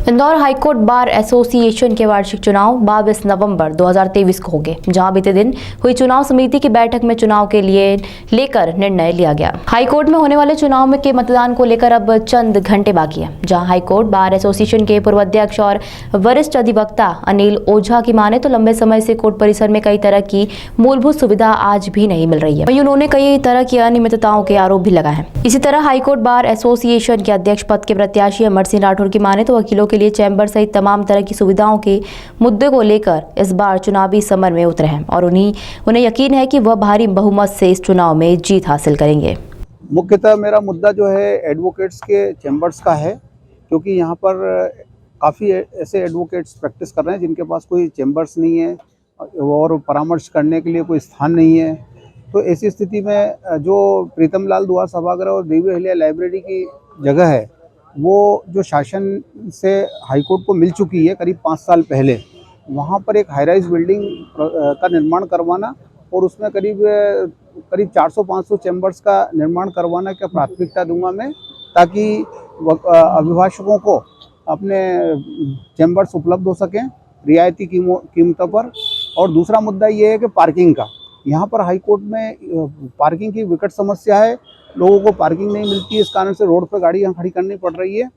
Indore high court bar association के वार्षिक चुनाव 22 नवंबर 2023 को होंगे, जहां बीते दिन हुई चुनाव समिति की बैठक में चुनाव के लिए लेकर निर्णय लिया गया। हाईकोर्ट में होने वाले चुनाव के मतदान को लेकर अब चंद घंटे बाकी है। जहां हाईकोर्ट बार एसोसिएशन के पूर्व अध्यक्ष और वरिष्ठ अधिवक्ता अनिल ओझा की माने तो लंबे समय से कोर्ट परिसर में कई तरह की मूलभूत सुविधा आज भी नहीं मिल रही है। वहीं उन्होंने कई तरह की अनियमितताओं के आरोप भी लगाए हैं। इसी तरह हाईकोर्ट बार एसोसिएशन के अध्यक्ष पद के प्रत्याशी अमर सिंह राठौर की माने तो वकीलों के लिए चैम्बर सहित तमाम तरह की सुविधाओं के मुद्दे को लेकर इस बार चुनावी समर में उतरे हैं और उन्हें यकीन है कि वह भारी बहुमत से इस चुनाव में जीत हासिल करेंगे। मुख्यतः मेरा मुद्दा जो है एडवोकेट्स के चैम्बर्स का है, क्योंकि यहाँ पर काफ़ी ऐसे एडवोकेट्स प्रैक्टिस कर रहे हैं जिनके पास कोई चैम्बर्स नहीं है और परामर्श करने के लिए कोई स्थान नहीं है। तो ऐसी स्थिति में जो प्रीतम लाल दुआ सभागार और देवी अहिल्या लाइब्रेरी की जगह है, वो जो शासन से हाईकोर्ट को मिल चुकी है करीब 5 साल पहले, वहाँ पर एक हाई राइज बिल्डिंग का निर्माण करवाना और उसमें करीब 400-500 चैम्बर्स का निर्माण करवाना का प्राथमिकता दूंगा मैं, ताकि अभिभाषकों को अपने चैम्बर्स उपलब्ध हो सकें रियायती कीमतों पर। और दूसरा मुद्दा ये है कि पार्किंग का, यहाँ पर हाईकोर्ट में पार्किंग की विकट समस्या है। लोगों को पार्किंग नहीं मिलती है, इस कारण से रोड पर गाड़ियाँ खड़ी करनी पड़ रही है।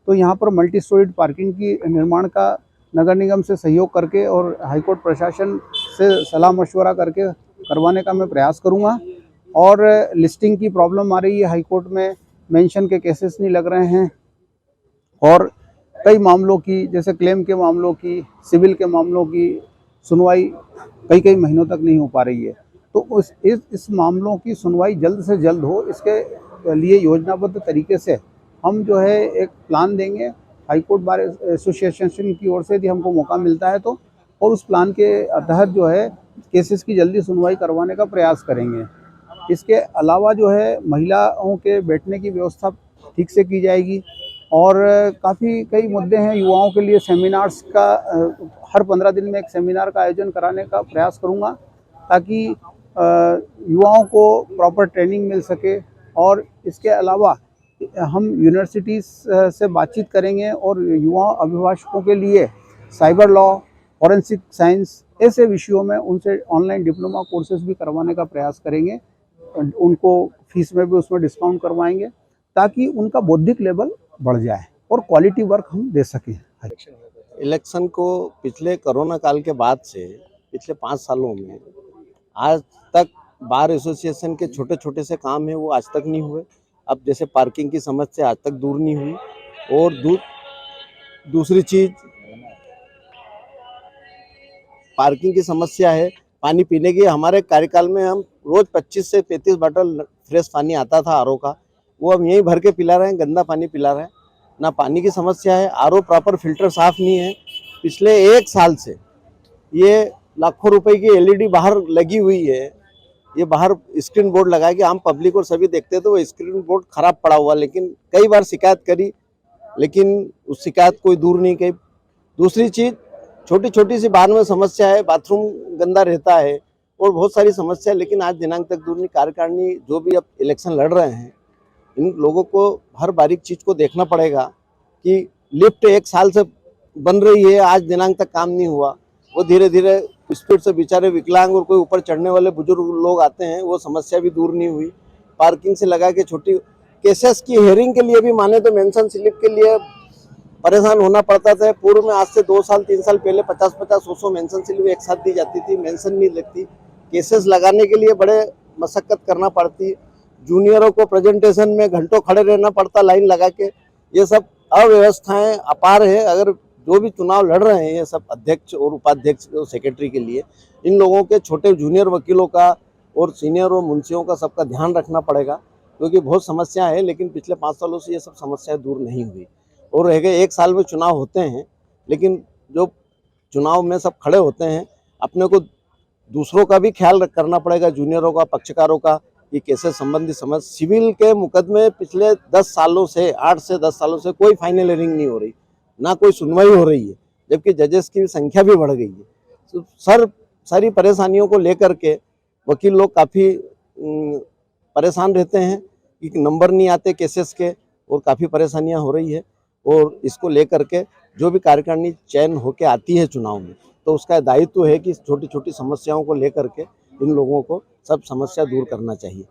तो यहाँ पर मल्टी स्टोरीड पार्किंग की निर्माण का नगर निगम से सहयोग करके और हाईकोर्ट प्रशासन से सलाह मशवरा करके करवाने का मैं प्रयास करूँगा। और लिस्टिंग की प्रॉब्लम आ रही है हाईकोर्ट में, मेंशन के केसेस नहीं लग रहे हैं और कई मामलों की, जैसे क्लेम के मामलों की, सिविल के मामलों की सुनवाई कई महीनों तक नहीं हो पा रही है। तो इस मामलों की सुनवाई जल्द से जल्द हो, इसके लिए योजनाबद्ध तरीके से हम जो है एक प्लान देंगे हाईकोर्ट बार एसोसिएशन की ओर से, यदि हमको मौका मिलता है तो, और उस प्लान के तहत जो है केसेस की जल्दी सुनवाई करवाने का प्रयास करेंगे। इसके अलावा जो है महिलाओं के बैठने की व्यवस्था ठीक से की जाएगी और कई मुद्दे हैं। युवाओं के लिए सेमिनार्स का हर 15 दिन में एक सेमिनार का आयोजन कराने का प्रयास करूंगा, ताकि युवाओं को प्रॉपर ट्रेनिंग मिल सके। और इसके अलावा हम यूनिवर्सिटीज़ से बातचीत करेंगे और युवा अभिभाषकों के लिए साइबर लॉ, फॉरेंसिक साइंस ऐसे विषयों में उनसे ऑनलाइन डिप्लोमा कोर्सेज भी करवाने का प्रयास करेंगे। उनको फीस में भी उसमें डिस्काउंट करवाएंगे, ताकि उनका बौद्धिक लेवल बढ़ जाए और क्वालिटी वर्क हम दे सकें। इलेक्शन को पिछले कोरोना काल के बाद से पिछले 5 सालों में आज तक बार एसोसिएशन के छोटे छोटे से काम है वो आज तक नहीं हुए। अब जैसे पार्किंग की समस्या आज तक दूर नहीं हुई और दूसरी चीज पार्किंग की समस्या है। पानी पीने की हमारे कार्यकाल में हम रोज 25 से 35 बॉटल फ्रेश पानी आता था आरओ का, वो हम यहीं भर के पिला रहे हैं, गंदा पानी पिला रहे हैं। ना पानी की समस्या है, आरओ प्रॉपर फिल्टर साफ नहीं है। पिछले 1 साल से ये लाखों रुपए की एलईडी बाहर लगी हुई है, ये बाहर स्क्रीन बोर्ड लगा के आम पब्लिक और सभी देखते तो वो स्क्रीन बोर्ड खराब पड़ा हुआ, लेकिन कई बार शिकायत करी लेकिन उस शिकायत कोई दूर नहीं की। दूसरी चीज छोटी छोटी सी बार में समस्या है, बाथरूम गंदा रहता है और बहुत सारी समस्या, लेकिन आज दिनांक तक दूर नहीं। कार्यकारिणी जो भी अब इलेक्शन लड़ रहे हैं, इन लोगों को हर बारीक चीज को देखना पड़ेगा कि लिफ्ट 1 साल से बन रही है, आज दिनांक तक काम नहीं हुआ। वो धीरे धीरे स्पीड से बेचारे विकलांग और कोई ऊपर चढ़ने वाले बुजुर्ग लोग आते हैं, वो समस्या भी दूर नहीं हुई। पार्किंग से लगा के छोटी केसेस की हेयरिंग के लिए भी माने तो मेंशन स्लिप के लिए परेशान होना पड़ता था। पूर्व में आज से 2 साल 3 साल पहले 50-50 मेंशन स्लिप एक साथ दी जाती थी, मेंशन नहीं लगती। केसेस लगाने के लिए बड़े मशक्कत करना पड़ती, जूनियरों को प्रेजेंटेशन में घंटों खड़े रहना पड़ता लाइन लगा के। ये सब अव्यवस्थाएं अपार है। अगर जो भी चुनाव लड़ रहे हैं ये सब अध्यक्ष और उपाध्यक्ष और सेक्रेटरी के लिए, इन लोगों के छोटे जूनियर वकीलों का और सीनियर और मुंशियों का सबका ध्यान रखना पड़ेगा, क्योंकि बहुत समस्या है। लेकिन पिछले 5 सालों से ये सब समस्याएं दूर नहीं हुई और रह गए। 1 साल में चुनाव होते हैं, लेकिन जो चुनाव में सब खड़े होते हैं, अपने को दूसरों का भी ख्याल करना पड़ेगा, जूनियरों का, पक्षकारों का। ये केसेस संबंधी समस्या, सिविल के मुकदमे पिछले 10 सालों से 8 से 10 सालों से कोई फाइनल हियरिंग नहीं हो रही, ना कोई सुनवाई हो रही है, जबकि जजेस की संख्या भी बढ़ गई है। तो सारी परेशानियों को लेकर के वकील लोग काफ़ी परेशान रहते हैं कि नंबर नहीं आते केसेस के और काफ़ी परेशानियां हो रही है। और इसको लेकर के जो भी कार्यकारिणी चयन होके आती है चुनाव में, तो उसका दायित्व है कि छोटी छोटी समस्याओं को लेकर के इन लोगों को सब समस्या दूर करना चाहिए।